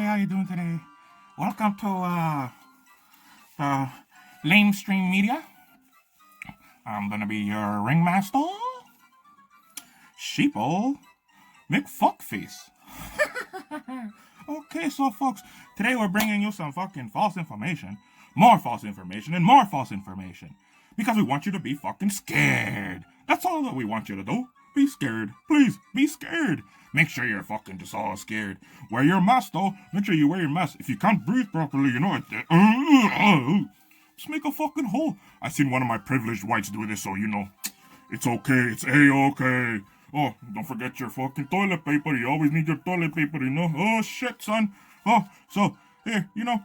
how you doing today? Welcome to the Lamestream Media. I'm gonna be your ringmaster, Sheeple McFuckface. Okay, so folks, today we're bringing you some fucking false information, more false information, and more false information, because we want you to be fucking scared. That's all that we want you to do. Be scared. Please, be scared. Make sure you're fucking just all scared. Wear your mask, though. Make sure you wear your mask. If you can't breathe properly, you know it. Just make a fucking hole. I seen one of my privileged whites do this, so you know. It's okay. It's A-okay. Oh, don't forget your fucking toilet paper. You always need your toilet paper, you know. Oh, shit, son. Oh, so, here, you know.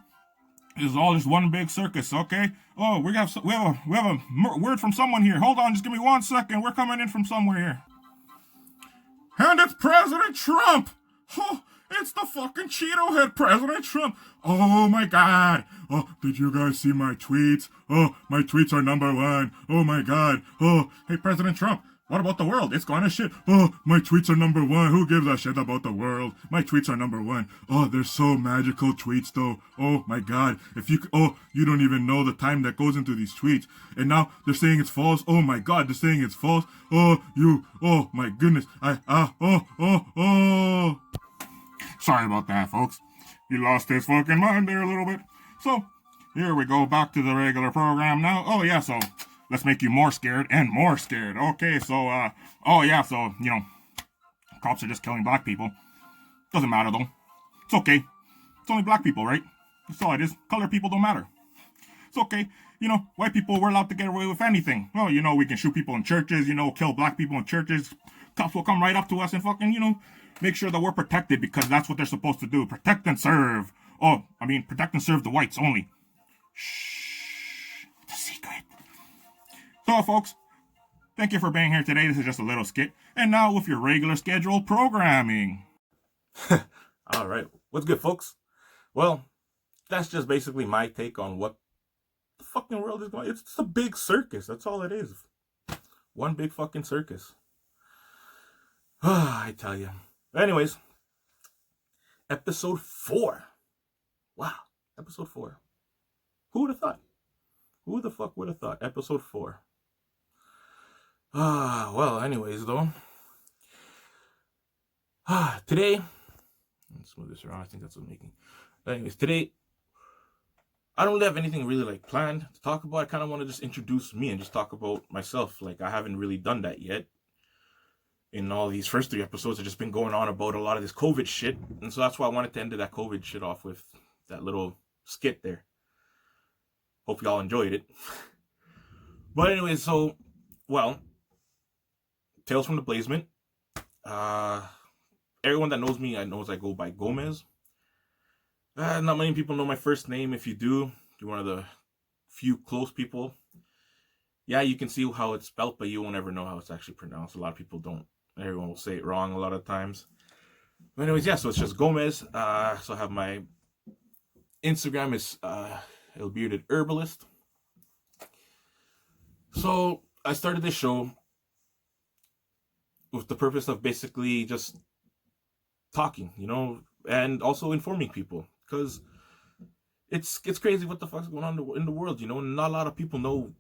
This is all just one big circus, okay? Oh, we have a word from someone here. Hold on, just give me 1 second. We're coming in from somewhere here. And it's President Trump! Oh, it's the fucking Cheeto head President Trump! Oh my god! Oh, did you guys see my tweets? Oh, my tweets are #1. Oh my god. Oh, hey President Trump, what about the world? It's gone to shit. Oh, my tweets are #1. Who gives a shit about the world? My tweets are #1. Oh, they're so magical tweets though. Oh my god. You don't even know the time that goes into these tweets. And now they're saying it's false. Oh my god, they're saying it's false. Oh my goodness. Sorry about that, folks. He lost his fucking mind there a little bit. So, here we go back to the regular program now. Oh yeah, so let's make you more scared and more scared. Okay, so, you know, cops are just killing black people. Doesn't matter, though. It's okay. It's only black people, right? That's all it is. Color people don't matter. It's okay. You know, white people, we're allowed to get away with anything. Oh, you know, we can shoot people in churches, you know, kill black people in churches. Cops will come right up to us and fucking, you know, make sure that we're protected because that's what they're supposed to do. Protect and serve. Oh, I mean, protect and serve the whites only. Shh. It's a secret. So, folks, thank you for being here today. This is just a little skit. And now with your regular scheduled programming. All right. What's good, folks? Well, that's just basically my take on what the fucking world is going. It's a big circus. That's all it is. One big fucking circus. I tell you. Anyways, episode 4. Wow. Episode 4. Who would have thought? Who the fuck would have thought? Episode 4. Well, anyways, though. Today, let's move this around. I think that's what I'm making. Anyways, today, I don't have anything really like planned to talk about. I kind of want to just introduce me and just talk about myself. Like, I haven't really done that yet. In all these first 3 episodes, I've just been going on about a lot of this COVID shit. And so that's why I wanted to end that COVID shit off with that little skit there. Hope y'all enjoyed it. But anyways, so, well, Tales from the Basement. Everyone that knows me, knows I go by Gomez. Not many people know my first name. If you do, you're one of the few close people. Yeah, you can see how it's spelled, but you won't ever know how it's actually pronounced. A lot of people don't. Everyone will say it wrong a lot of times. But anyways, yeah, so it's just Gomez. So I have my Instagram is El Bearded Herbalist. So I started this show with the purpose of basically just talking, you know, and also informing people, because it's crazy what the fuck's going on in the world, you know. Not a lot of people know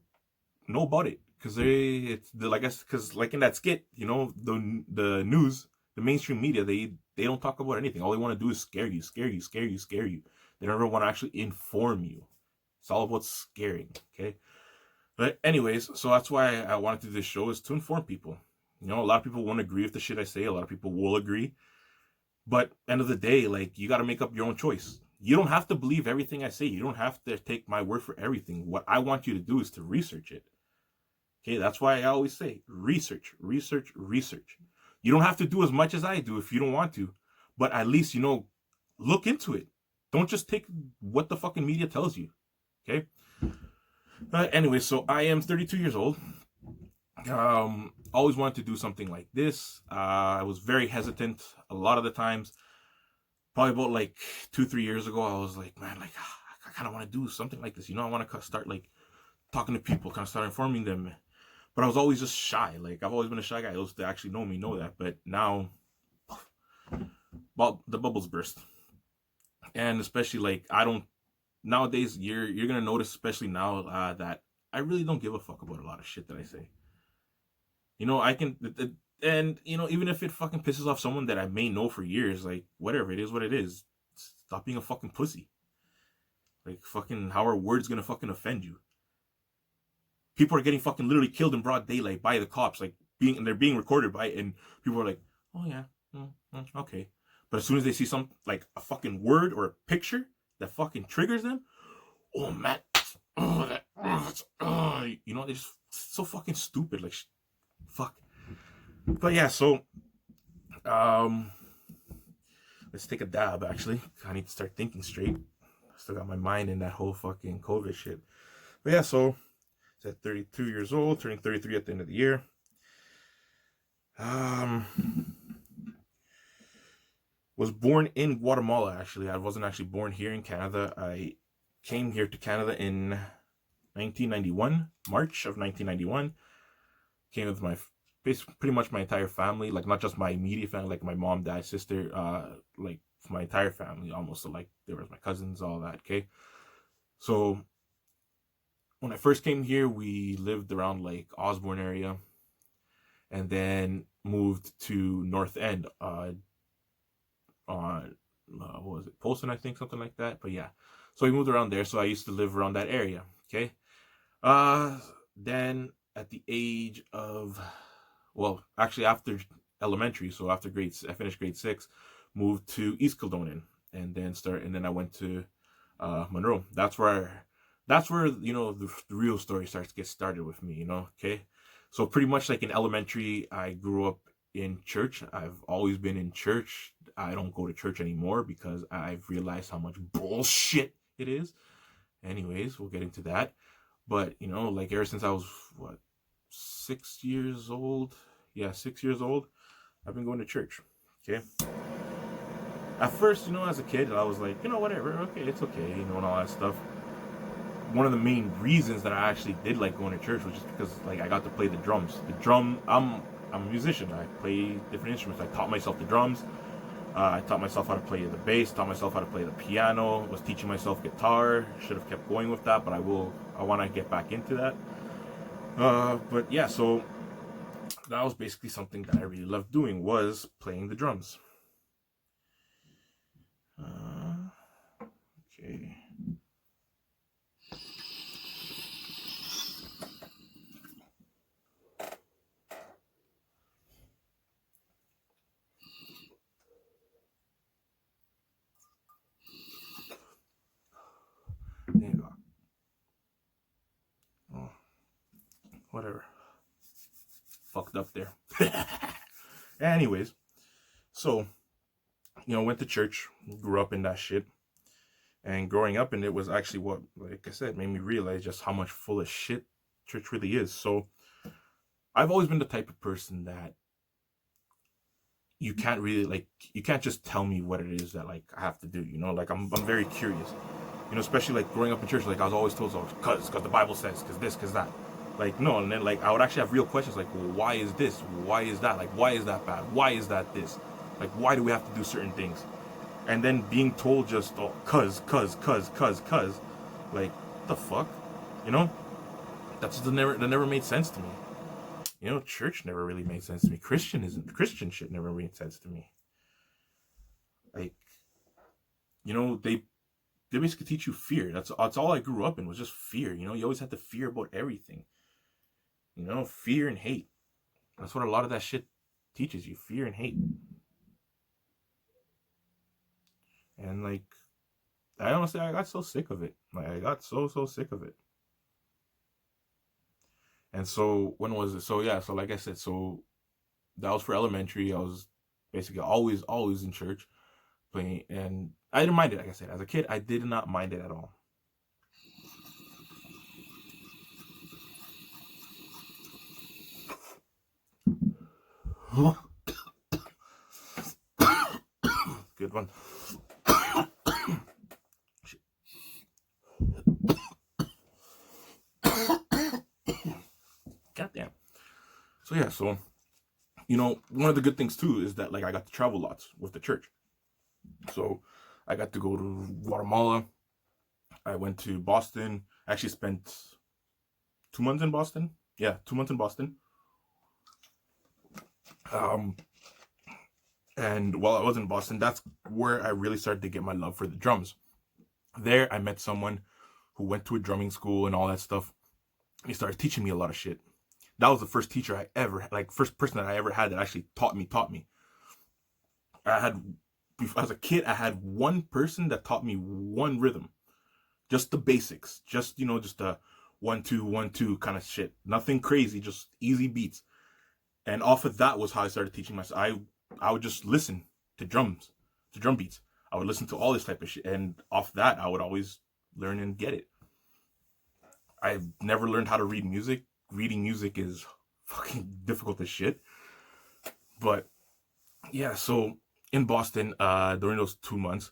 about it, because because like in that skit, you know, the news, the mainstream media, they don't talk about anything. All they want to do is scare you. They don't ever want to actually inform you. It's all about scaring, okay? But anyways, so that's why I wanted to do this show, is to inform people. You know, a lot of people won't agree with the shit I say. A lot of people will agree. But end of the day, like, you got to make up your own choice. You don't have to believe everything I say. You don't have to take my word for everything. What I want you to do is to research it. Okay, that's why I always say research. You don't have to do as much as I do if you don't want to. But at least, you know, look into it. Don't just take what the fucking media tells you. Okay? Anyway, so I am 32 years old. Always wanted to do something like this. I was very hesitant a lot of the times. Probably about like 2-3 years ago, I was like, man, like, I kind of want to do something like this. You know, I want to start like talking to people, kind of start informing them. But I was always just shy. Like, I've always been a shy guy. Those that actually know me know that. But now, well, the bubbles burst. And especially like I don't nowadays you're gonna notice, especially now, that I really don't give a fuck about a lot of shit that I say. You know, I can and you know, even if it fucking pisses off someone that I may know for years, like whatever, it is what it is. Stop being a fucking pussy. Like fucking how are words gonna fucking offend you? People are getting fucking literally killed in broad daylight by the cops, like they're being recorded by it, and people are like, oh yeah, okay. But as soon as they see some like a fucking word or a picture that fucking triggers them, oh man, oh that, you know, they're just so fucking stupid. Like, fuck. But yeah, so um, let's take a dab. Actually, I need to start thinking straight. Still got my mind in that whole fucking COVID shit. But yeah, so it's at 32 years old, turning 33 at the end of the year. Um, was born in Guatemala. Actually, I wasn't actually born here in Canada. I came here to Canada in 1991, March of 1991. Came with my pretty much my entire family, like not just my immediate family, like my mom, dad, sister, like my entire family almost. So like there was my cousins, all that. Okay, so when I first came here, we lived around like Osborne area, and then moved to North End, on what was it, Polson, I think, something like that. But yeah, so we moved around there. So I used to live around that area. Okay, then at the age of, well, actually after elementary, so after I finished grade 6, moved to East Kildonan, and then I went to Monroe. That's where you know the real story starts to get started with me. You know, okay. So pretty much like in elementary, I grew up in church. I've always been in church. I don't go to church anymore because I've realized how much bullshit it is. Anyways, we'll get into that. But you know, like ever since I was what 6 years old, yeah, 6 years old, I've been going to church. Okay. At first, you know, as a kid, I was like, you know, whatever, okay, it's okay, you know, and all that stuff. One of the main reasons that I actually did like going to church was just because like I got to play the drums. I'm a musician. I play different instruments. I taught myself the drums. I taught myself how to play the bass. Taught myself how to play the piano. Was teaching myself guitar. Should have kept going with that, but I want to get back into that. But yeah, so that was basically something that I really loved doing, was playing the drums. Okay. There you go. Oh, whatever. Fucked up there. Anyways, so you know, went to church, grew up in that shit, and growing up in it was actually what, like I said, made me realize just how much full of shit church really is. So I've always been the type of person that you can't really like, you can't just tell me what it is that like I have to do. You know, like I'm very curious. You know, especially like growing up in church, like I was always told, so cause the Bible says, cause this, cause that. Like no, and then like I would actually have real questions like, well, why is this? Why is that? Like why is that bad? Why is that this? Like why do we have to do certain things? And then being told just, oh, cuz, like the fuck, you know, that never made sense to me. You know, church never really made sense to me. Christian shit never made sense to me. Like, you know, they basically teach you fear. That's all I grew up in, was just fear. You know, you always had to fear about everything. You know, fear and hate. That's what a lot of that shit teaches you, fear and hate. And like, I honestly, I got so sick of it. Like, I got so sick of it. And so when was it? So yeah, so like I said, so that was for elementary. I was basically always in church playing, and I didn't mind it. Like I said, as a kid, I did not mind it at all. Good one. Goddamn. So yeah, so you know, one of the good things too is that like I got to travel lots with the church. So I got to go to Guatemala. I went to Boston. I actually spent 2 months in Boston. Yeah, 2 months in Boston. And while I was in Boston, that's where I really started to get my love for the drums. There, I met someone who went to a drumming school and all that stuff. He started teaching me a lot of shit. That was the first teacher I ever, like, first person that I ever had that actually taught me. As a kid, I had one person that taught me one rhythm. Just the basics. Just a 1 2 1 2 kind of shit. Nothing crazy, just easy beats. And off of that was how I started teaching myself. I would just listen to drum beats. I would listen to all this type of shit. And off that, I would always learn and get it. I've never learned how to read music. Reading music is fucking difficult as shit. But yeah, so in Boston, during those 2 months,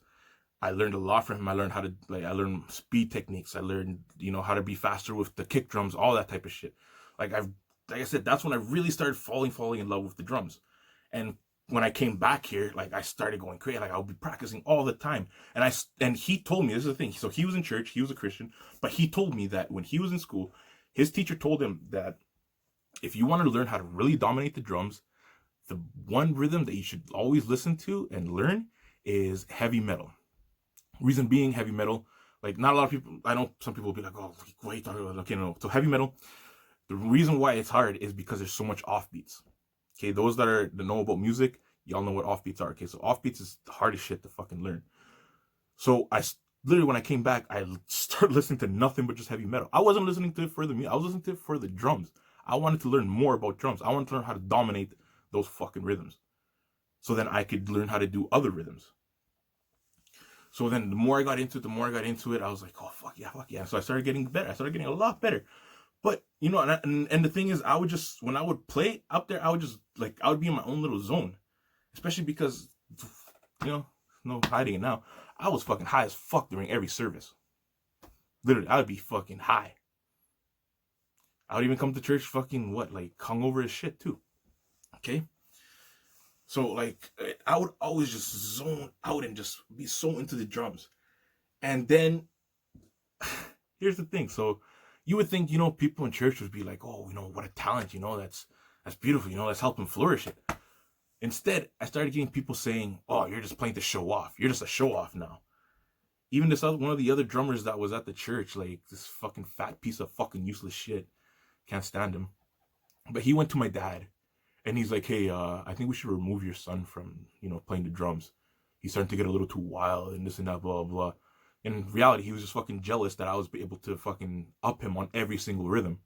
I learned a lot from him. I learned I learned speed techniques. I learned, how to be faster with the kick drums, all that type of shit. Like I said, that's when I really started falling in love with the drums. And when I came back here, like, I started going crazy. Like, I would be practicing all the time. And he told me, this is the thing. So he was in church, he was a Christian, but he told me that when he was in school, his teacher told him that if you want to learn how to really dominate the drums, the one rhythm that you should always listen to and learn is heavy metal. Reason being, heavy metal, like, not a lot of people, I know some people will be like, oh, what are you talking about? Okay, no. So heavy metal, the reason why it's hard is because there's so much offbeats. Okay, those that know about music, y'all know what offbeats are. Okay, so offbeats is the hardest shit to fucking learn. So I literally, when I came back, I started listening to nothing but just heavy metal. I wasn't listening to it for the music. I was listening to it for the drums. I wanted to learn more about drums. I wanted to learn how to dominate those fucking rhythms. So then I could learn how to do other rhythms. So then the more I got into it, I was like, oh, fuck yeah. So I started getting better. I started getting a lot better. But, and the thing is, I would just, when I would play up there, I would be in my own little zone. Especially because, no hiding it now, I was fucking high as fuck during every service. Literally, I would be fucking high. I would even come to church fucking, hungover as shit too. Okay? So, I would always just zone out and just be so into the drums. And then, here's the thing. So, you would think, people in church would be like, oh, what a talent, that's beautiful, let's help him flourish it. Instead, I started getting people saying, oh, you're just playing to show off. You're just a show off now. Even one of the other drummers that was at the church, like, this fucking fat piece of fucking useless shit. Can't stand him. But he went to my dad. And he's like, hey, I think we should remove your son from, playing the drums. He's starting to get a little too wild and this and that, blah, blah, blah. In reality, he was just fucking jealous that I was able to fucking up him on every single rhythm.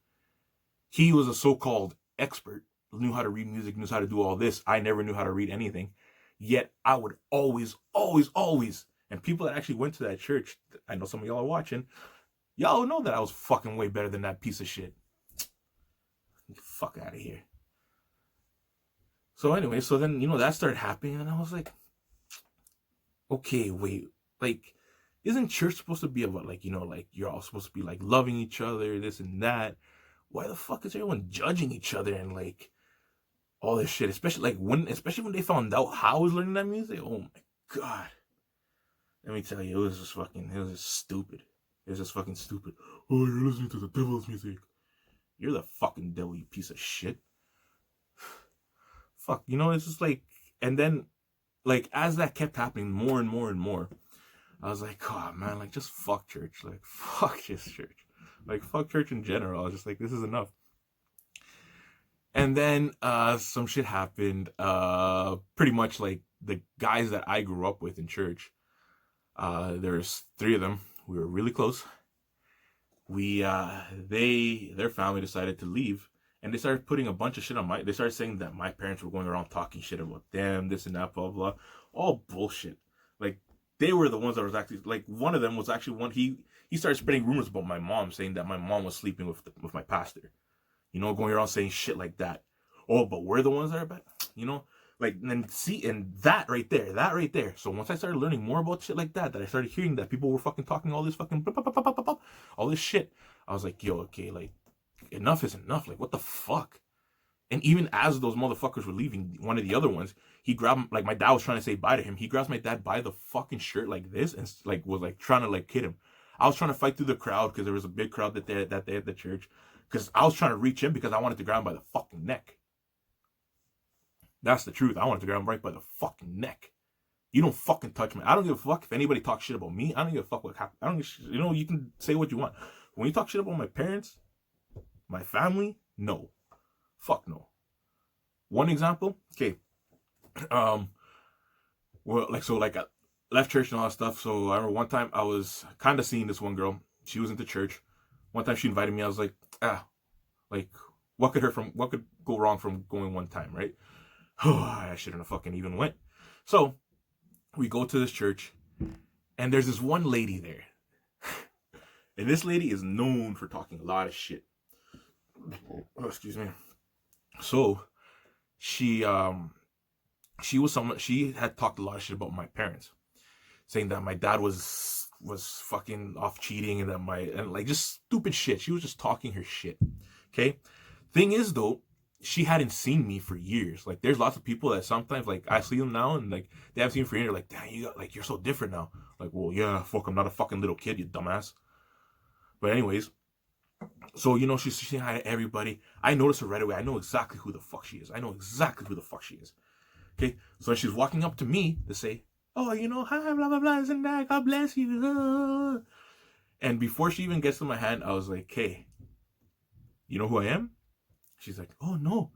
He was a so-called expert, knew how to read music, knew how to do all this. I never knew how to read anything. Yet I would always, and people that actually went to that church, I know some of y'all are watching, y'all know that I was fucking way better than that piece of shit. Get the fuck out of here. So anyway, so then, that started happening, and I was like, okay, wait, isn't church supposed to be about, you're all supposed to be, loving each other, this and that? Why the fuck is everyone judging each other and, all this shit? Especially when they found out how I was learning that music. Oh my god. Let me tell you, it was just stupid. It was just fucking stupid. Oh, you're listening to the devil's music. You're the fucking devil, you piece of shit. Fuck, it's just and then, as that kept happening more and more and more, I was like, oh man, just fuck church. Fuck this church. Fuck church in general. I was just like, this is enough. And then, some shit happened. Pretty much, the guys that I grew up with in church, there's 3 of them. We were really close. Their family decided to leave. And they started putting a bunch of shit on they started saying that my parents were going around talking shit about them, this and that, blah, blah, all bullshit. They were the ones that was actually, one of them was actually he started spreading rumors about my mom, saying that my mom was sleeping with my pastor. Going around saying shit like that. Oh, but we're the ones that are bad. And that right there. So once I started learning more about shit like that I started hearing that people were fucking talking all this fucking, all this shit, I was like, yo, okay, enough is enough. What the fuck? And even as those motherfuckers were leaving, one of the other ones, he grabbed, like, my dad was trying to say bye to him. He grabs my dad by the fucking shirt like this and like was like trying to like kid him. I was trying to fight through the crowd because there was a big crowd that day at the church. Because I was trying to reach him because I wanted to grab him by the fucking neck. That's the truth. I wanted to grab him right by the fucking neck. You don't fucking touch me. I don't give a fuck if anybody talks shit about me. I don't give a fuck what happened. I don't give, you know, you can say what you want. When you talk shit about my parents, my family, no. Fuck no. One example, okay. Well, like, so, like, I left church and all that stuff. So I remember one time I was kind of seeing this one girl. She was into church. One time she invited me. I was like, like, what could go wrong from going one time, right? I shouldn't have fucking even went. So we go to this church, and there's this one lady there. And this lady is known for talking a lot of shit. Oh, excuse me. So she was someone, she had talked a lot of shit about my parents, saying that my dad was fucking off cheating and that and like just stupid shit. She was just talking her shit. Okay? Thing is though, she hadn't seen me for years. Like, there's lots of people that sometimes, like, I see them now and like they haven't seen me for years. They're like, damn, you're so different now. Like, well, yeah, fuck, I'm not a fucking little kid, you dumbass. But anyways, so, you know, she's saying hi to everybody. I notice her right away. I know exactly who the fuck she is. Okay, so she's walking up to me to say, oh, you know, hi, blah, blah, blah, isn't that, God bless you. And before she even gets to my hand, I was like, hey, you know who I am? She's like, oh, no.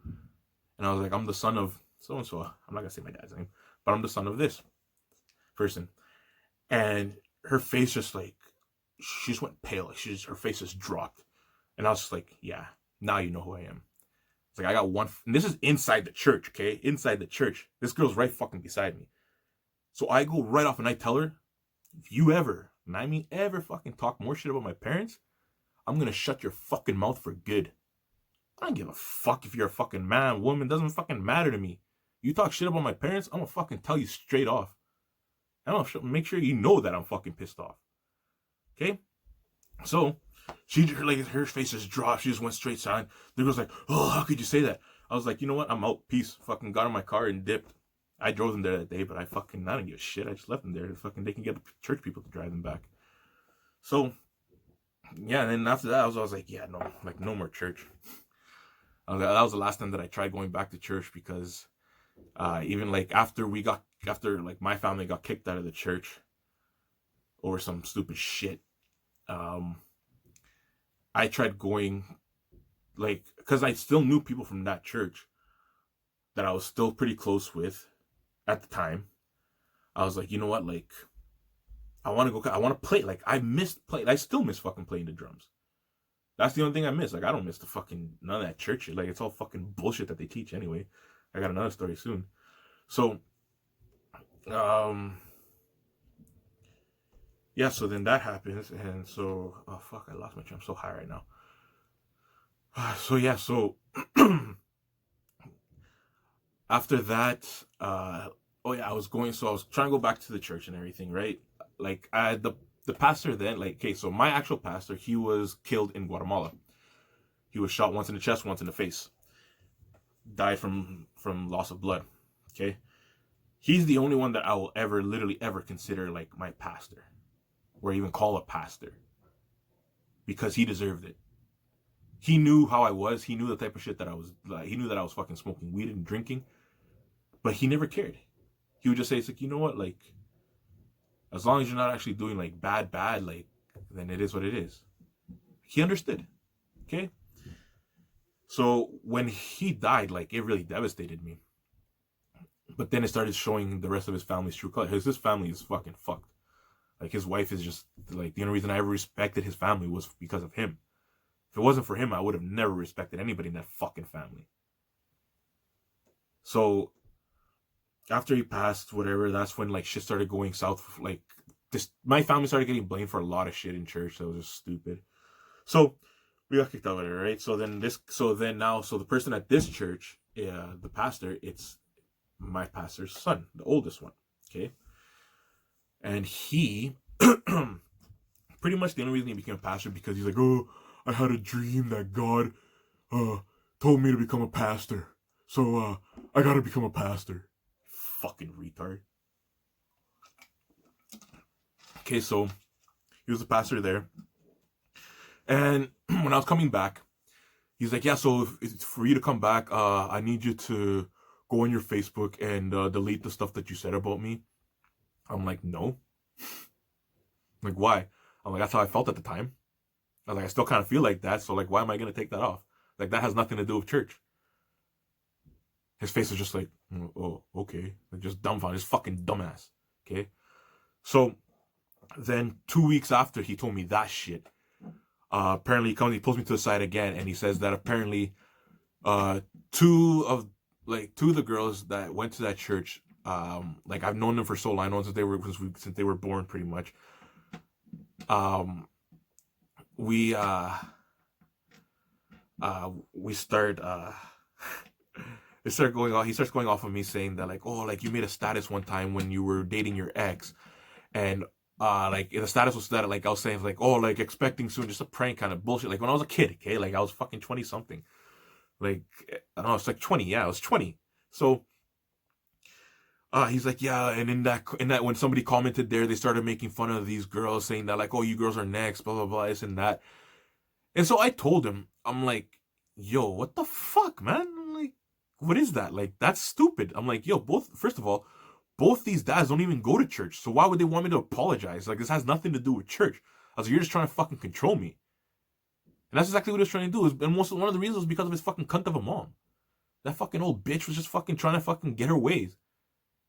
And I was like, I'm the son of so-and-so. I'm not going to say my dad's name, but I'm the son of this person. And her face just like, she just went pale. Like, her face just dropped. And I was just like, yeah, now you know who I am. It's like, I got one, and this is inside the church, okay? Inside the church. This girl's right fucking beside me. So I go right off and I tell her, if you ever, and I mean ever fucking talk more shit about my parents, I'm going to shut your fucking mouth for good. I don't give a fuck if you're a fucking man, woman, doesn't fucking matter to me. You talk shit about my parents, I'm gonna fucking tell you straight off. I'm gonna make sure you know that I'm fucking pissed off. Okay? So, her face just dropped, she just went straight silent. The girl's like, oh, how could you say that? I was like, you know what, I'm out, peace. Fucking got in my car and dipped. I drove them there that day, but I didn't give a shit. I just left them there. They can get the church people to drive them back. So, yeah, and then after that, I was like, yeah, no, like, no more church. That was the last time that I tried going back to church because even like after my family got kicked out of the church over some stupid shit, I tried going, like, because I still knew people from that church that I was still pretty close with at the time. I was like, you know what, like, I want to play. Like, I still miss fucking playing the drums. That's the only thing I miss. Like, I don't miss none of that church shit. Like, it's all fucking bullshit that they teach anyway. I got another story soon. So, yeah, so then that happens. And so, oh, fuck, I lost my train. I'm so high right now. So, yeah, so, after that, I was trying to go back to the church and everything, right? Like, the pastor then, like, okay, so my actual pastor, he was killed in Guatemala. He was shot once in the chest, once in the face. Died from loss of blood, okay? He's the only one that I will literally ever consider, like, my pastor. Or even call a pastor. Because he deserved it. He knew how I was. He knew the type of shit that I was, like, he knew that I was fucking smoking weed and drinking. But he never cared. He would just say, it's like, you know what, like, as long as you're not actually doing, like, bad, like, then it is what it is. He understood. Okay? So, when he died, like, it really devastated me. But then it started showing the rest of his family's true color. His family is fucking fucked. Like, his wife is just, like, the only reason I ever respected his family was because of him. If it wasn't for him, I would have never respected anybody in that fucking family. So, after he passed, whatever, that's when, like, shit started going south. Like, my family started getting blamed for a lot of shit in church that was just stupid. So, we got kicked out of it, right? So the person at this church, the pastor, it's my pastor's son, the oldest one, okay? And he, pretty much the only reason he became a pastor because he's like, oh, I had a dream that God told me to become a pastor. So, I gotta become a pastor. fucking retard. Okay, so he was the pastor there. And when I was coming back, he's like, yeah, so if for you to come back, I need you to go on your Facebook and delete the stuff that you said about me. I'm like, no. I'm like, why? I'm like, that's how I felt at the time. I was like, I still kind of feel like that, so like, why am I going to take that off? Like, that has nothing to do with church. His face was just like, oh, okay. Like, just dumbfounded. His fucking dumbass. Okay? So, then 2 weeks after he told me that shit, apparently he pulls me to the side again, and he says that apparently two of the girls that went to that church, like I've known them for so long, since they were born, pretty much. We start it started going off. He starts going off of me saying that, like, oh, like, you made a status one time when you were dating your ex, and like, the status was that, like, I was saying, like, oh, like, expecting soon, just a prank kind of bullshit. Like, when I was a kid, okay, like, I was fucking 20 something. Like, I don't know, it's like 20. Yeah, I was 20. So he's like, yeah, and in that when somebody commented there, they started making fun of these girls, saying that, like, oh, you girls are next, blah blah blah, this and that. And so I told him, I'm like, yo, what the fuck, man? I'm like, what is that? Like, that's stupid. I'm like, yo, first of all, both these dads don't even go to church, so why would they want me to apologize? Like, this has nothing to do with church. I was like, you're just trying to fucking control me. And that's exactly what he was trying to do. And one of the reasons was because of his fucking cunt of a mom. That fucking old bitch was just fucking trying to fucking get her ways.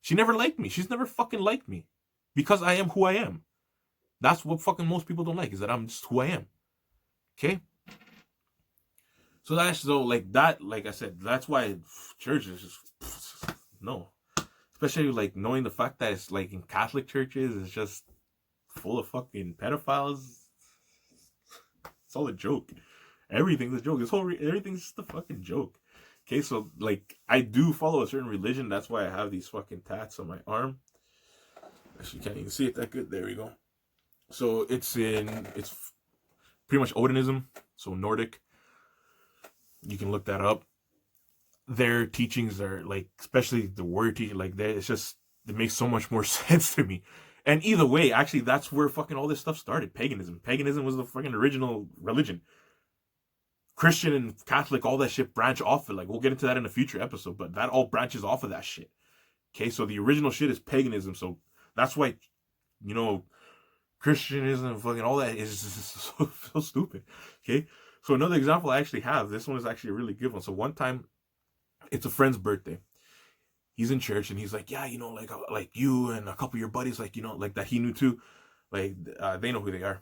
She never liked me. She's never fucking liked me. Because I am who I am. That's what fucking most people don't like, is that I'm just who I am. Okay? So that's so, like, that, like I said, that's why church is just, no. Especially, like, knowing the fact that it's, like, in Catholic churches, it's just full of fucking pedophiles. It's all a joke. Everything's a joke. Everything's just a fucking joke. Okay, so, like, I do follow a certain religion. That's why I have these fucking tats on my arm. Actually, you can't even see it that good. There we go. So, it's pretty much Odinism. So, Nordic. You can look that up. Their teachings are, like, especially the word teaching, like, it makes so much more sense to me. And either way, actually, that's where fucking all this stuff started. Paganism was the fucking original religion. Christian and Catholic, all that shit branch off of it. Like, we'll get into that in a future episode, but that all branches off of that shit. Okay, so the original shit is paganism. So that's why, you know, Christianism and fucking all that is so stupid. Okay, so another example I actually have. This one is actually a really good one. So one time, it's a friend's birthday. He's in church and he's like, yeah, you know, like you and a couple of your buddies, like, you know, like that he knew too, like they know who they are.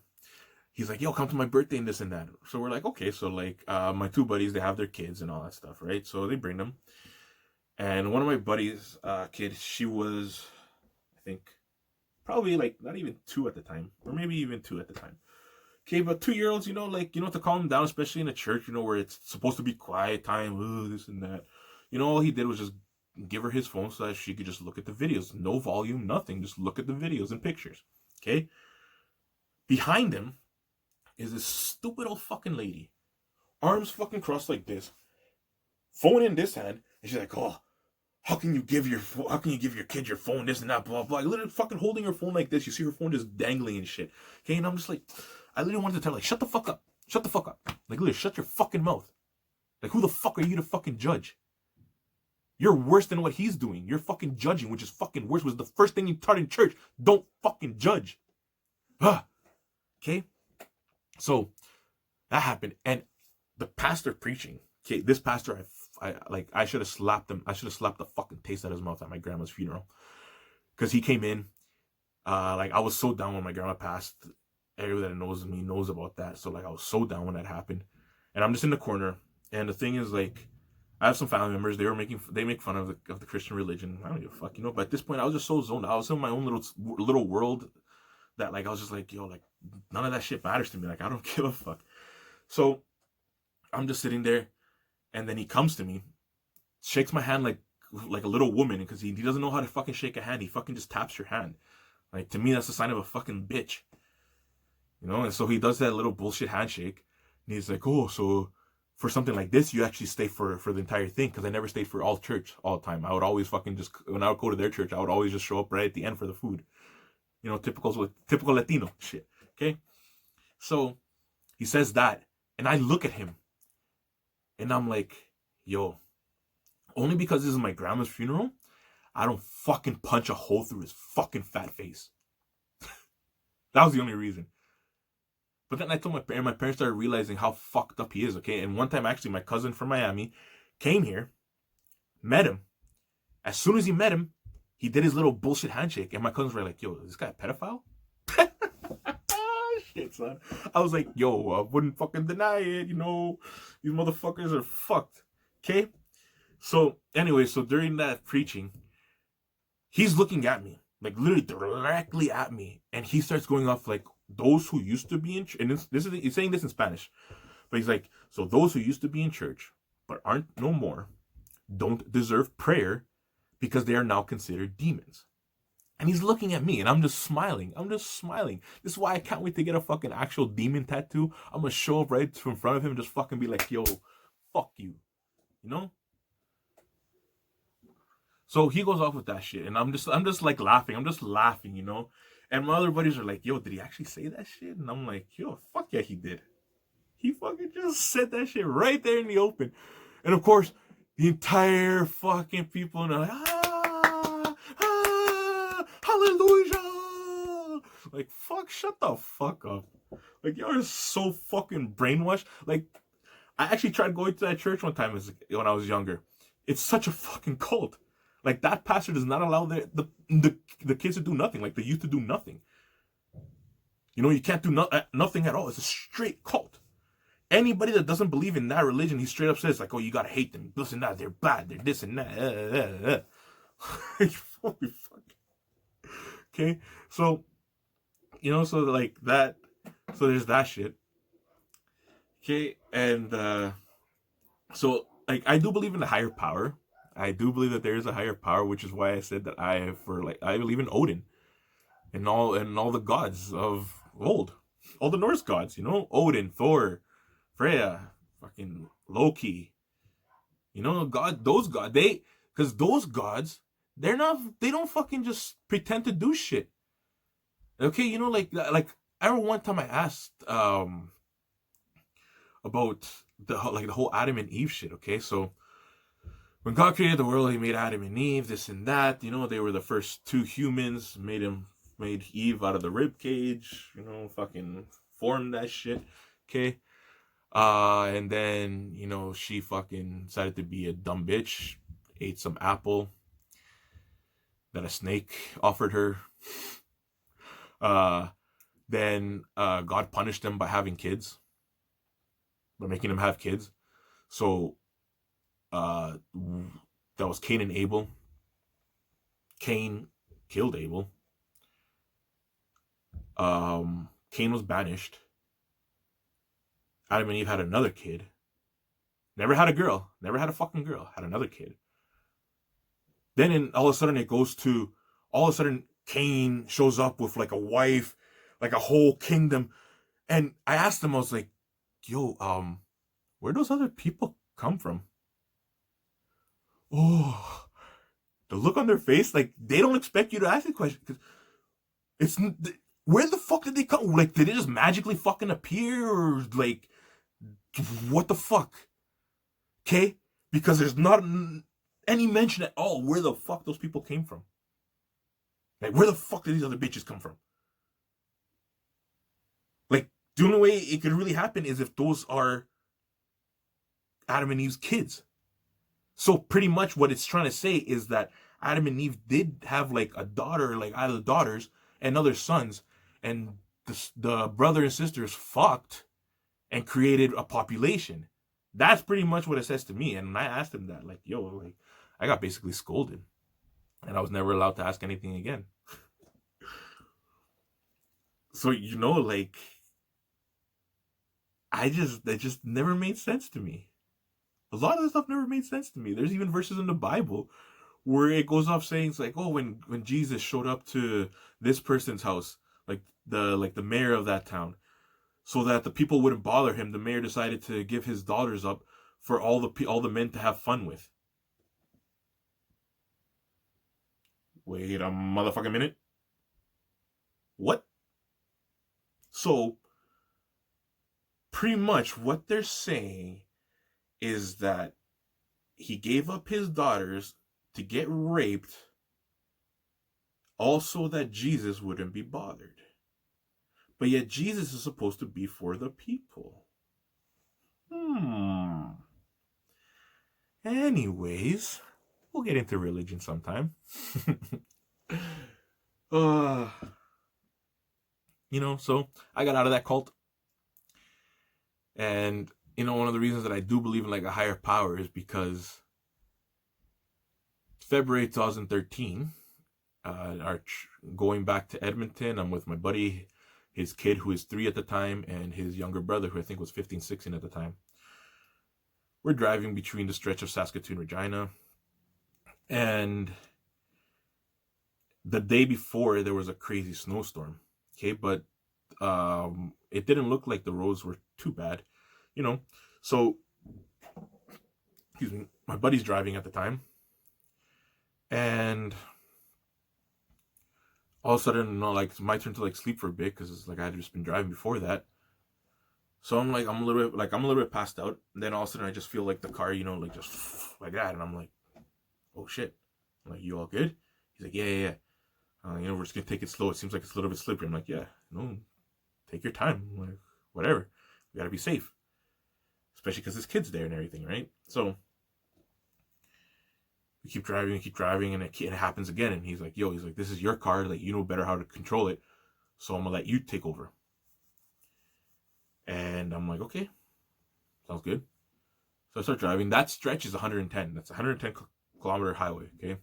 He's like, yo, come to my birthday and this and that. So we're like, okay. So, like, my two buddies, they have their kids and all that stuff, right? So they bring them. And one of my buddies' kids, she was, I think, probably, like, not even 2 at the time. Or maybe even 2 at the time. Okay, but 2-year-olds, you know, like, you know, to calm them down, especially in a church, you know, where it's supposed to be quiet time, this and that. You know, all he did was just give her his phone so that she could just look at the videos. No volume, nothing. Just look at the videos and pictures. Okay? Behind him is this stupid old fucking lady. Arms fucking crossed like this. Phone in this hand. And she's like, oh, how can you give your kid your phone, this and that, blah, blah. Literally fucking holding her phone like this. You see her phone just dangling and shit. Okay, and I'm just like, I literally wanted to tell her, like, shut the fuck up. Shut the fuck up. Like, literally, shut your fucking mouth. Like, who the fuck are you to fucking judge? You're worse than what he's doing. You're fucking judging, which is fucking worse. Was the first thing you taught in church. Don't fucking judge. Okay? So, that happened. And the pastor preaching. Okay, this pastor, I should have slapped him. I should have slapped the fucking taste out of his mouth at my grandma's funeral. Because he came in. Like, I was so down when my grandma passed. Everybody that knows me knows about that. So, like, I was so down when that happened. And I'm just in the corner. And the thing is, like, I have some family members. They make fun of the Christian religion. I don't give a fuck, you know. But at this point, I was just so zoned out. I was in my own little world that, like, I was just like, yo, like, none of that shit matters to me. Like, I don't give a fuck. So I'm just sitting there, and then he comes to me, shakes my hand like a little woman, because he doesn't know how to fucking shake a hand. He fucking just taps your hand. Like, to me, that's a sign of a fucking bitch. You know, and so he does that little bullshit handshake, and he's like, oh, so for something like this, you actually stay for the entire thing, because I never stayed for all church all the time. I would always fucking just, when I would go to their church, I would always just show up right at the end for the food. You know, typical Latino shit. Okay, so he says that, and I look at him, and I'm like, yo, only because this is my grandma's funeral, I don't fucking punch a hole through his fucking fat face. That was the only reason. But then I told my parents started realizing how fucked up he is, okay? And one time, actually, my cousin from Miami came here, met him. As soon as he met him, he did his little bullshit handshake. And my cousins were like, yo, is this guy a pedophile? Shit, son. I was like, yo, I wouldn't fucking deny it, you know? These motherfuckers are fucked, okay? So, anyway, so during that preaching, he's looking at me, like literally directly at me. And he starts going off like, those who used to be in church, and he's saying this in Spanish, but he's like, so those who used to be in church but aren't no more don't deserve prayer because they are now considered demons. And he's looking at me, and I'm just smiling. This is why I can't wait to get a fucking actual demon tattoo. I'm gonna show up right in front of him and just fucking be like, yo, fuck you, you know? So he goes off with that shit, and I'm just like laughing. I'm just laughing, you know? And my other buddies are like, yo, did he actually say that shit? And I'm like, yo, fuck yeah, he did. He fucking just said that shit right there in the open. And of course, the entire fucking people, and they're like, hallelujah. Like, fuck, shut the fuck up. Like, you're so fucking brainwashed. Like, I actually tried going to that church one time when I was younger. It's such a fucking cult. Like, that pastor does not allow the kids to do nothing, like the youth to do nothing. You know, you can't do nothing at all. It's a straight cult. Anybody that doesn't believe in that religion, he straight up says, like, oh, you gotta hate them. This and that, they're bad, they're this and that. Holy fuck. Okay, so, you know, so like that, so there's that shit. Okay, and so, like, I do believe in the higher power. I do believe that there is a higher power, which is why I said that I believe in Odin and all the gods of old, all the Norse gods, you know, Odin, Thor, Freya, fucking Loki, you know, those gods, because those gods, they don't fucking just pretend to do shit. Okay, you know, like I remember one time I asked about the whole Adam and Eve shit. Okay, so when God created the world, he made Adam and Eve, this and that. You know, they were the first two humans. Made Eve out of the rib cage. You know, fucking formed that shit. Okay. And then, you know, she fucking decided to be a dumb bitch. Ate some apple that a snake offered her. Then God punished them by having kids. By making them have kids. So that was Cain and Abel. Cain killed Abel. Cain was banished. Adam and Eve had another kid. Never had a girl. Never had a fucking girl. Had another kid. Then all of a sudden Cain shows up with like a wife, like a whole kingdom. And I asked him, I was like, yo, where those other people come from? Oh, the look on their face, like they don't expect you to ask the question. Because it's, where the fuck did they come? Like, did they just magically fucking appear? Or like, what the fuck? Okay? Because there's not any mention at all where the fuck those people came from. Like, where the fuck did these other bitches come from? Like, the only way it could really happen is if those are Adam and Eve's kids. So pretty much what it's trying to say is that Adam and Eve did have like a daughter, like either daughters and other sons, and the brother and sisters fucked and created a population. That's pretty much what it says to me. And I asked him that, like, yo, like, I got basically scolded, and I was never allowed to ask anything again. So, you know, like, that just never made sense to me. A lot of the stuff never made sense to me. There's even verses in the Bible where it goes off saying, it's like, oh, when Jesus showed up to this person's house, like the mayor of that town, so that the people wouldn't bother him, the mayor decided to give his daughters up for all the men to have fun with. Wait a motherfucking minute. What? So, pretty much what they're saying is that he gave up his daughters to get raped, also that Jesus wouldn't be bothered. But yet Jesus is supposed to be for the people. Anyways, we'll get into religion sometime. So I got out of that cult. And, one of the reasons that I do believe in like a higher power is because February 2013, going back to Edmonton, I'm with my buddy, his kid who is 3 at the time, and his younger brother who I think was 15, 16 at the time. We're driving between the stretch of Saskatoon, Regina, and the day before there was a crazy snowstorm. Okay, but it didn't look like the roads were too bad, So, excuse me, my buddy's driving at the time, and all of a sudden, it's my turn to sleep for a bit because it's like I had just been driving before that. So I'm a little bit passed out. And then all of a sudden I just feel like the car, just like that, and I'm like, oh shit. I'm like, you all good? He's like, yeah. We're just gonna take it slow. It seems like it's a little bit slippery. I'm like, yeah, no, take your time. I'm like, whatever. We gotta be safe, especially because this kid's there and everything, right? So we keep driving, and it happens again. And he's like, this is your car. Like, you know better how to control it. So I'm gonna let you take over. And I'm like, okay, sounds good. So I start driving. That stretch is 110. That's a 110 kilometer highway, okay?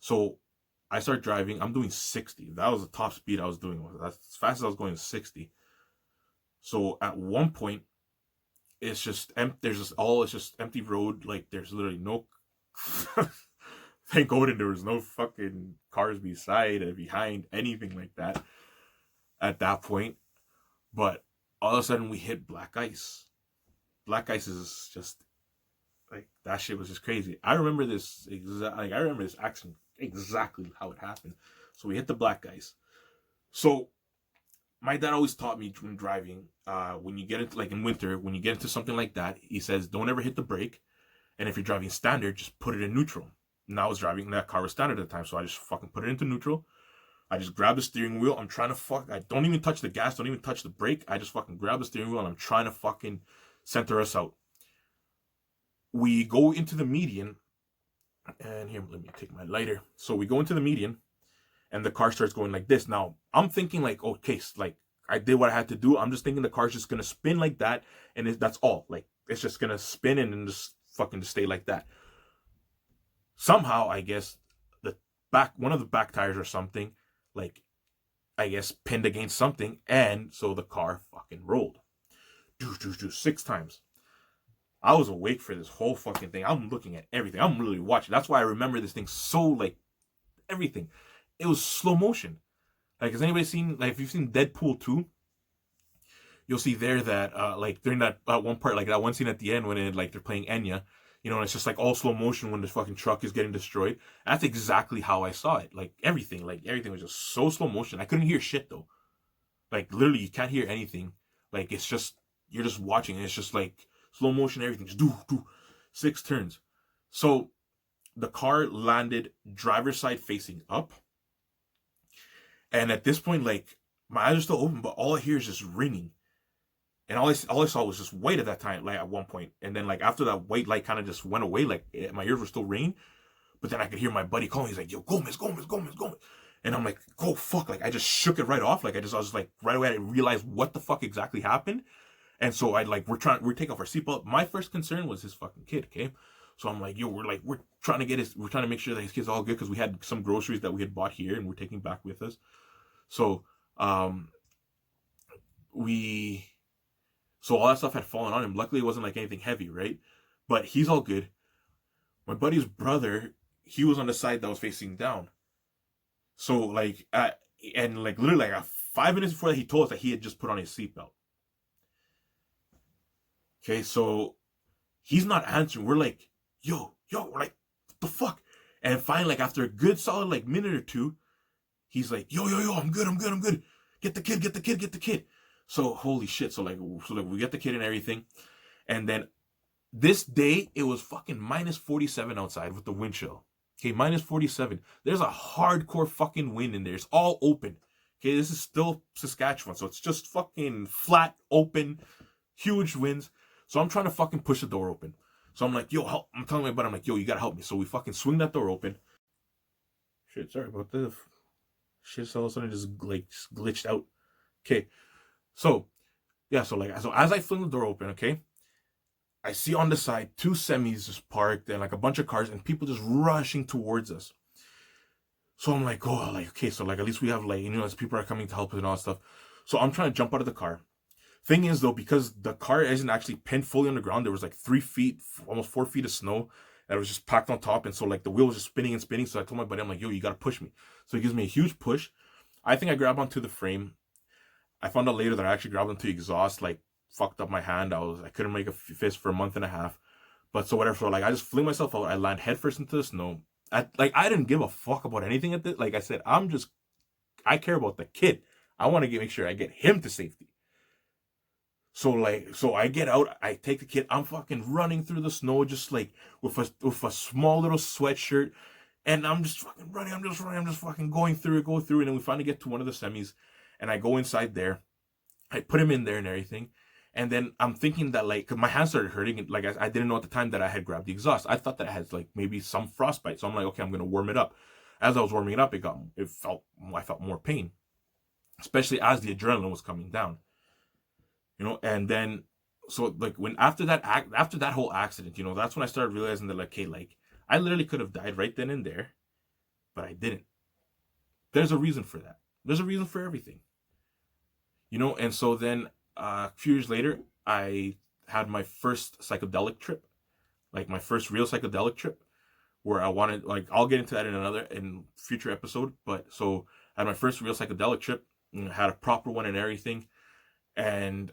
So I start driving. I'm doing 60. That was the top speed I was doing. As fast as I was going, 60. So at one point, it's just empty. It's just empty road. Like, there's literally no... Thank God there was no fucking cars beside or behind, anything like that at that point. But all of a sudden we hit black ice. Black ice is just like, that shit was just crazy. I remember this accident exactly how it happened. So we hit the black ice. So my dad always taught me when driving, when you get into, like in winter, when you get into something like that, he says, don't ever hit the brake. And if you're driving standard, just put it in neutral. And I was driving, that car was standard at the time, so I just fucking put it into neutral. I just grab the steering wheel. I'm trying to I don't even touch the gas. Don't even touch the brake. I just fucking grab the steering wheel and I'm trying to fucking center us out. We go into the median. And here, let me take my lighter. So we go into the median and the car starts going like this. Now, I'm thinking like, okay, like I did what I had to do. I'm just thinking the car's just going to spin like that. And that's all. Like, it's just going to spin and then just fucking stay like that. Somehow, I guess, one of the back tires or something, like, I guess, pinned against something, and so the car fucking rolled. 6 times. I was awake for this whole fucking thing. I'm looking at everything. I'm really watching. That's why I remember this thing so, like, everything. It was slow motion. Like, has anybody seen, like, if you've seen Deadpool 2, you'll see there that, like, during that one part, like, that one scene at the end when they're playing Enya, and it's just like all slow motion when the fucking truck is getting destroyed. That's exactly how I saw it. Like, everything was just so slow motion. I couldn't hear shit, though. Like, literally, you can't hear anything. Like, it's just, you're just watching, and it's just like slow motion, everything. Just 6 turns. So, the car landed driver's side facing up. And at this point, like, my eyes are still open, but all I hear is just ringing. And all I saw was just white at that time, like at one point. And then like after that white light kind of just went away, like my ears were still ringing. But then I could hear my buddy calling. He's like, yo, Gomez. And I'm like, oh fuck. Like I just shook it right off. Like I was like right away I realized what the fuck exactly happened. And so we're taking off our seatbelt. My first concern was his fucking kid, okay? So I'm like, yo, we're trying to make sure that his kid's all good because we had some groceries that we had bought here and we're taking back with us. So So all that stuff had fallen on him. Luckily, it wasn't like anything heavy, right? But he's all good. My buddy's brother, he was on the side that was facing down. So like, and like literally like a 5 minutes before that, he told us that he had just put on his seatbelt. Okay, so he's not answering. We're like, yo, we're like, what the fuck? And finally, like after a good solid like minute or two, he's like, yo, I'm good. Get the kid. So holy shit. So we get the kid and everything. And then this day, it was fucking minus 47 outside with the wind chill. Okay, minus 47. There's a hardcore fucking wind in there. It's all open. Okay, this is still Saskatchewan, so it's just fucking flat, open, huge winds. So I'm trying to fucking push the door open. So I'm like, yo, help. I'm telling my buddy, I'm like, yo, you gotta help me. So we fucking swing that door open. Shit, sorry about this. Shit, all of a sudden just glitched out. Okay, so yeah, so as I fling the door open, okay, I see on the side 2 semis just parked and like a bunch of cars and people just rushing towards us. So I'm like, oh, like, okay, so like at least we have like, as people are coming to help us and all that stuff. So I'm trying to jump out of the car. Thing is though, because the car isn't actually pinned fully on the ground, there was like 3 feet, almost 4 feet of snow that was just packed on top. And so like the wheel was just spinning and spinning. So I told my buddy, I'm like, yo, you got to push me. So he gives me a huge push. I think I grabbed onto the frame. I found out later that I actually grabbed onto the exhaust, like fucked up my hand. I couldn't make a fist for a month and a half. But so whatever. So like I just fling myself out. I land headfirst into the snow. I didn't give a fuck about anything at this. Like I said, I care about the kid. I want to make sure I get him to safety. So I get out, I take the kid, I'm fucking running through the snow, just like with a small little sweatshirt, and I'm just fucking running, I'm just fucking go through, and then we finally get to one of the semis, and I go inside there, I put him in there and everything, and then I'm thinking that like, cause my hands started hurting, and like I didn't know at the time that I had grabbed the exhaust. I thought that I had like maybe some frostbite, so I'm like, okay, I'm gonna warm it up. As I was warming it up, I felt more pain, especially as the adrenaline was coming down. And then, so like after that whole accident, that's when I started realizing that like, hey, like I literally could have died right then and there, but I didn't. There's a reason for that. There's a reason for everything. And so then a few years later, I had my first psychedelic trip, like my first real psychedelic trip, where I wanted, like, I'll get into that in future episode. But so I had my first real psychedelic trip, had a proper one and everything, and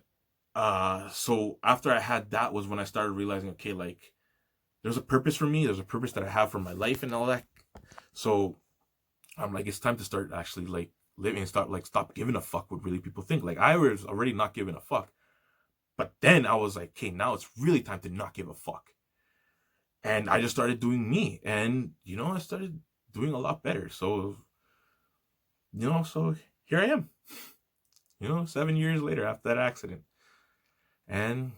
so after I had that was when I started realizing, okay, like there's a purpose for me. There's a purpose that I have for my life and all that. So I'm like, it's time to start actually like living and stop giving a fuck what really people think. Like I was already not giving a fuck, but then I was like, okay, now it's really time to not give a fuck. And I just started doing me, and I started doing a lot better. So so here I am. 7 years later after that accident. And,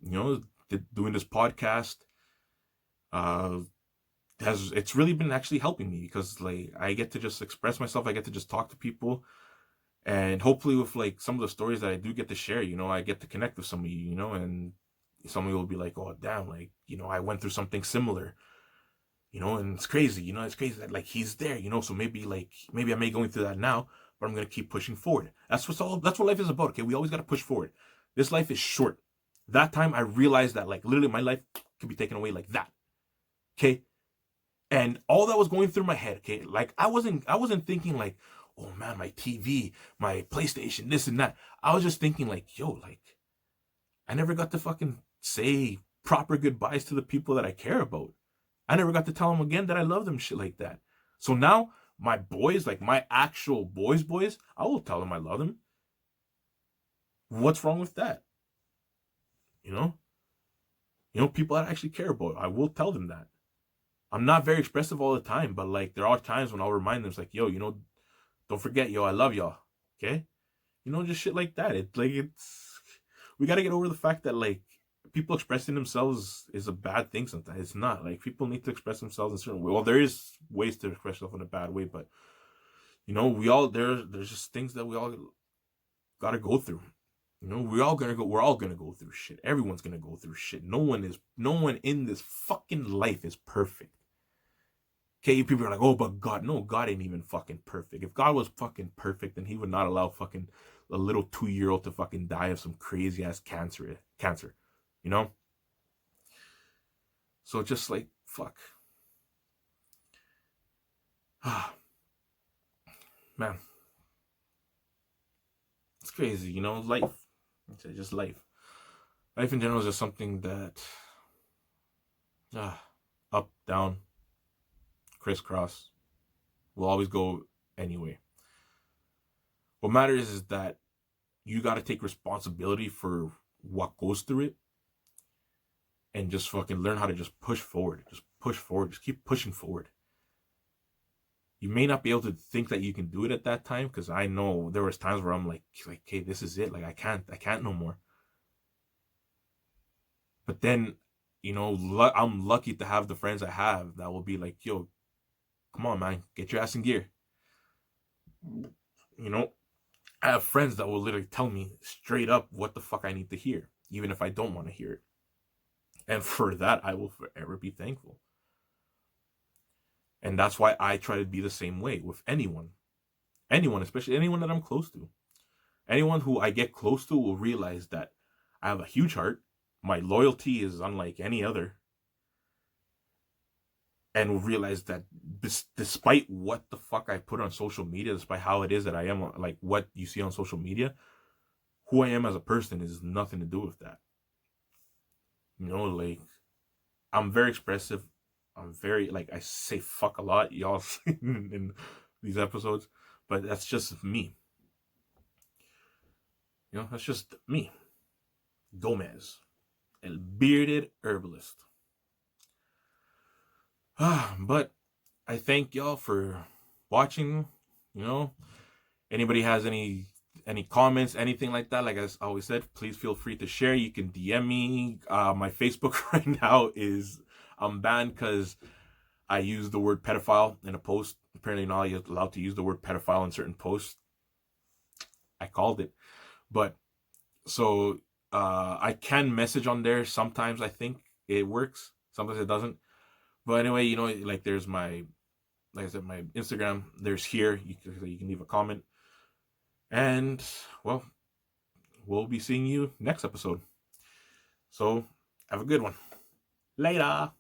doing this podcast, it's really been actually helping me because like I get to just express myself. I get to just talk to people, and hopefully with like some of the stories that I do get to share, I get to connect with some of you, and somebody will be like, oh damn, like, I went through something similar, and it's crazy, it's crazy that like he's there, so maybe I may going through that now, but I'm going to keep pushing forward. That's what life is about. Okay. We always got to push forward. This life is short. That time I realized that like literally my life could be taken away like that. Okay. And all that was going through my head. Okay. Like I wasn't thinking like, oh man, my TV, my PlayStation, this and that. I was just thinking like, yo, like I never got to fucking say proper goodbyes to the people that I care about. I never got to tell them again that I love them, shit like that. So now my boys, like my actual boys, I will tell them I love them. What's wrong with that? People that I actually care about, I will tell them that. I'm not very expressive all the time, but like there are times when I'll remind them, it's like, yo, don't forget, yo, I love y'all. Okay? Just shit like that. We got to get over the fact that like people expressing themselves is a bad thing sometimes. It's not. Like people need to express themselves in a certain way. Well, there is ways to express yourself in a bad way, but there's just things that we all got to go through. We're all gonna go through shit. Everyone's gonna go through shit. No one in this fucking life is perfect. Okay, people are like, oh, but God, no, God ain't even fucking perfect. If God was fucking perfect, then he would not allow fucking a little 2-year-old to fucking die of some crazy ass cancer. So just like, fuck. Man. it's crazy, you know. Life, it's just life. Life in general is just something that, up, down, crisscross, will always go anyway. What matters is that you got to take responsibility for what goes through it, and just fucking learn how to just push forward. Just push forward. Just keep pushing forward. You may not be able to think that you can do it at that time, because I know there was times where I'm like, hey, this is it. Like, I can't no more. But then, you know, I'm lucky to have the friends I have that will be like, yo, come on, man, get your ass in gear. You know, I have friends that will literally tell me straight up what the fuck I need to hear, even if I don't want to hear it. And for that, I will forever be thankful. And that's why I try to be the same way with anyone. Anyone, especially anyone that I'm close to. Anyone who I get close to will realize that I have a huge heart. My loyalty is unlike any other. And will realize that despite what the fuck I put on social media, despite how it is that I am, like what you see on social media, who I am as a person is nothing to do with that. You know, like, I'm very expressive. I'm very, like, I say fuck a lot, y'all, in these episodes, but that's just me. You know, that's just me. Gomez, el bearded herbalist. But I thank y'all for watching. You know, anybody has any comments, anything like that, like I always said, please feel free to share. You can DM me. My Facebook right now is, I'm banned because I use the word pedophile in a post. Apparently not allowed to use the word pedophile in certain posts. I called it. But so I can message on there sometimes. I think it works, sometimes it doesn't. But anyway, you know, like, there's my, like I said, my Instagram, there's here, you can leave a comment. And, well, we'll be seeing you next episode. So have a good one. Later.